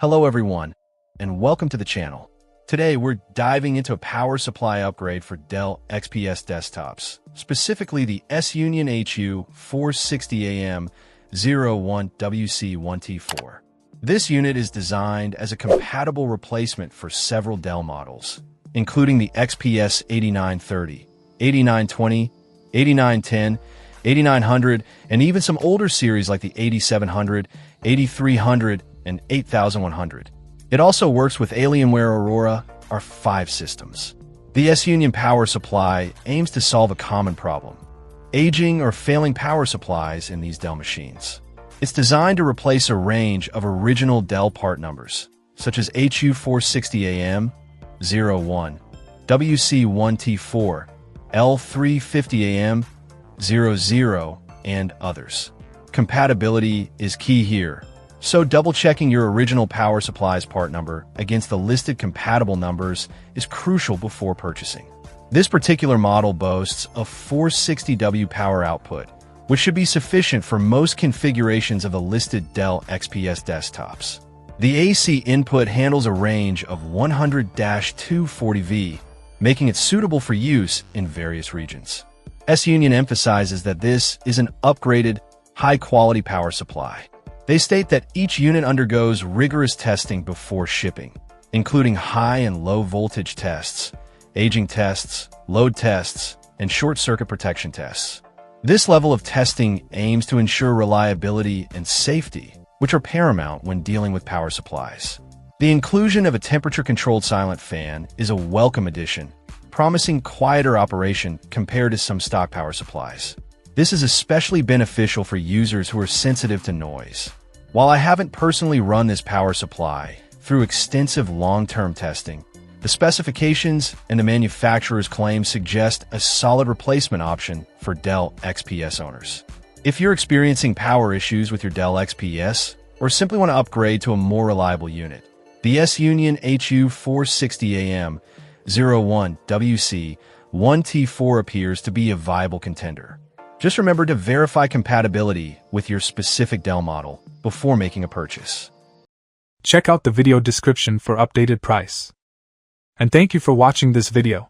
Hello everyone, and welcome to the channel. Today we're diving into a power supply upgrade for Dell XPS desktops, specifically the S-Union HU460AM-01 WC1T4. This unit is designed as a compatible replacement for several Dell models, including the XPS 8930, 8920, 8910, 8900, and even some older series like the 8700, 8300, and 8100. It also works with Alienware Aurora R5 systems. The S-Union power supply aims to solve a common problem: aging or failing power supplies in these Dell machines. It's designed to replace a range of original Dell part numbers, such as HU460AM-01 WC1T4, L350AM-00, and others. Compatibility is key here, so double-checking your original power supply's part number against the listed compatible numbers is crucial before purchasing. This particular model boasts a 460W power output, which should be sufficient for most configurations of the listed Dell XPS desktops. The AC input handles a range of 100-240V, making it suitable for use in various regions. S-Union emphasizes that this is an upgraded, high-quality power supply. They state that each unit undergoes rigorous testing before shipping, including high and low voltage tests, aging tests, load tests, and short-circuit protection tests. This level of testing aims to ensure reliability and safety, which are paramount when dealing with power supplies. The inclusion of a temperature-controlled silent fan is a welcome addition, promising quieter operation compared to some stock power supplies. This is especially beneficial for users who are sensitive to noise. While I haven't personally run this power supply through extensive long-term testing, the specifications and the manufacturer's claims suggest a solid replacement option for Dell XPS owners. If you're experiencing power issues with your Dell XPS or simply want to upgrade to a more reliable unit, the S-Union HU460AM-01 WC1T4 appears to be a viable contender. Just remember to verify compatibility with your specific Dell model before making a purchase. Check out the video description for updated price. And thank you for watching this video.